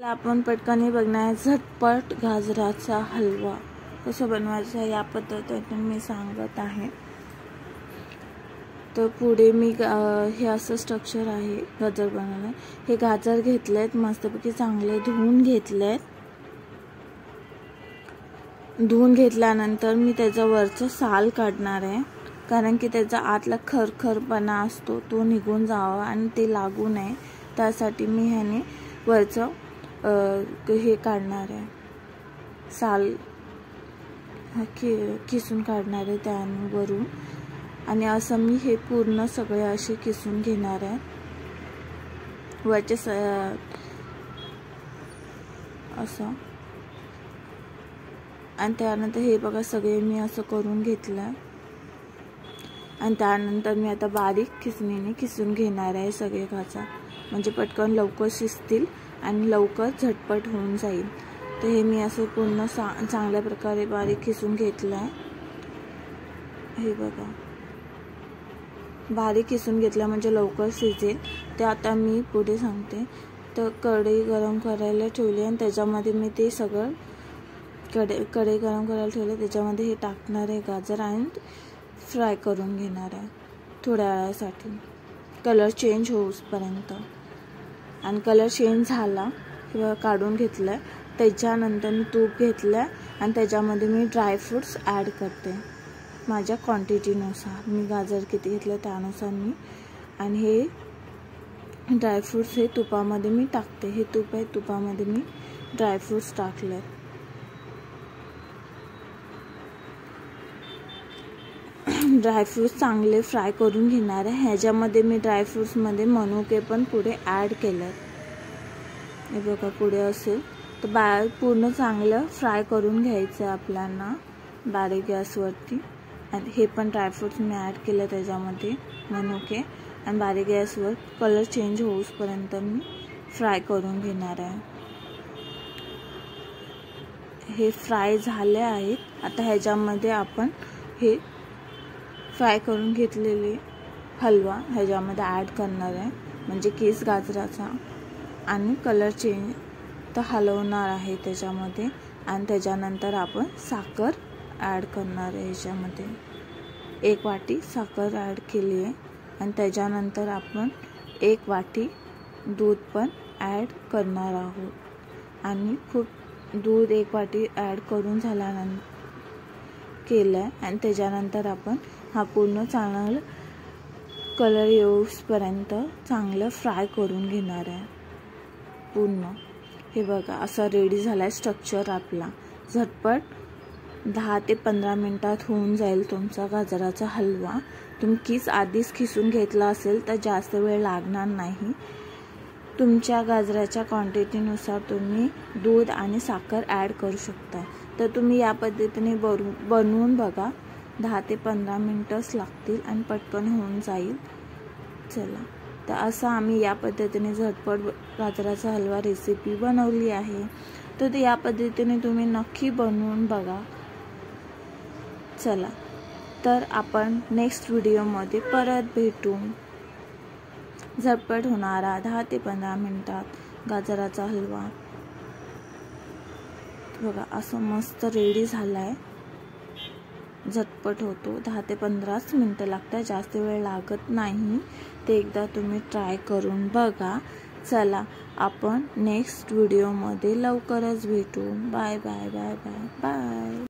आपण पटकन बघणार झटपट गाजराचा हलवा कसा बनवायचा या पद्धतीने मी सांगत आहे। तर पुढे मी हे असं स्ट्रक्चर आहे गाजर बनवलं। हे गाजर घेतलेत मस्तपैकी चांगले धुवून घेतलेत। धुवून घेतल्यानंतर मी त्याचा वरचा साल काढणार आहे, कारण की त्याचा आतला खरखरपणा असतो तो निघून जावा आणि ते लागू नये त्यासाठी मी ह्याने वरचं हे काढणार आहे, साल किसून काढणार आहे त्यावरून। आणि असं मी हे पूर्ण सगळे असे किसून घेणार आहे वरचे असं। आणि त्यानंतर हे बघा सगळे मी असं करून घेतलं आणि त्यानंतर मी आता बारीक खिसणीने किसून घेणार आहे सगळे गाजर, म्हणजे पटकन लवकर शिजतील आणि लवकर झटपट होऊन जाईल। तर हे मी असं पूर्ण चांगल्या प्रकारे बारीक किसून घेतलं आहे। हे बघा बारीक किसून घेतलं म्हणजे लवकर शिजेल। ते आता मी पुढे सांगते। तर कढई गरम करायला ठेवली आणि त्याच्यामध्ये मी ते सगळं कढई गरम करायला ठेवले, त्याच्यामध्ये हे टाकणार आहे गाजर आणि फ्राय करून घेणार आहे थोड्या वेळासाठी, कलर चेंज होऊपर्यंत। आणि कलर चेंज झाला किंवा काढून घेतलं त्याच्यानंतर मी तूप घेतलं आणि त्याच्यामध्ये मी ड्रायफ्रूट्स ॲड करते माझ्या क्वांटिटीनुसार। मी गाजर किती घेतलं त्यानुसार मी, आणि हे ड्रायफ्रूट्स हे तुपामध्ये मी टाकते। हे तूप आहे, तुपामध्ये मी ड्रायफ्रूट्स टाकले। ड्रायफ्रूट्स चांगले फ्राय करून घेणार आहे। ह्याच्यामध्ये मी ड्रायफ्रूट्समध्ये मनुके पण पुढे ॲड केले। हे बघा पुढे असेल तर पूर्ण चांगलं फ्राय करून घ्यायचं आहे आपल्याला बारीक गॅसवरती। आणि हे पण ड्रायफ्रूट्स मी ॲड केलं त्याच्यामध्ये मनुके, आणि बारीक गॅसवर कलर चेंज होऊपर्यंत मी फ्राय करून घेणार आहे। हे फ्राय झाले आहेत। आता ह्याच्यामध्ये आपण हे फ्राय करून घेतलेले हलवा ह्याच्यामध्ये ॲड करणार आहे, म्हणजे केस गाजराचा, आणि कलर चेंज तर हलवणार आहे त्याच्यामध्ये। आणि त्याच्यानंतर आपण साखर ॲड करणार आहे ह्याच्यामध्ये, 1 वाटी साखर ॲड केली आहे। आणि त्याच्यानंतर आपण 1 वाटी दूध पण ॲड करणार आहोत। आणि दूध 1 वाटी ॲड करून झाल्यानंतर केलं आहे, आणि त्याच्यानंतर आपण हा पूर्ण चांगला कलर येऊपर्यंत चांगलं फ्राय करून घेणार आहे पूर्ण। हे बघा असं रेडी झाला आहे स्ट्रक्चर आपला। झटपट 10 ते 15 मिनिटात होऊन जाईल तुमचा गाजराचा हलवा। तुम्ही आधीच खिसून घेतला असेल तर जास्त वेळ लागणार नाही। तुमच्या गाजराच्या क्वांटिटीनुसार तुम्ही दूध आणि साखर ॲड करू शकता। तर तुम्ही या पद्धतीने बनवून बघा, 10 ते 15 मिनिटच लागतील आणि पटकन होऊन जाईल। चला, तर असं आम्ही या पद्धतीने झटपट गाजराचा हलवा रेसिपी बनवली आहे। तर या पद्धतीने तुम्ही नक्की बनवून बघा। चला, तर आपण नेक्स्ट व्हिडिओमध्ये परत भेटू। झटपट होणारा 10 ते 15 मिनिटात गाजराचा हलवा बघा असं मस्त रेडी झाला आहे। झटपट होतो, 10 ते 15 मिनिटं लागतात, जास्त वेळ लागत नाही। ते एकदा तुम्ही ट्राय करून बघा। चला, आपण नेक्स्ट व्हिडिओमध्ये लवकरच भेटू। Bye bye bye bye bye.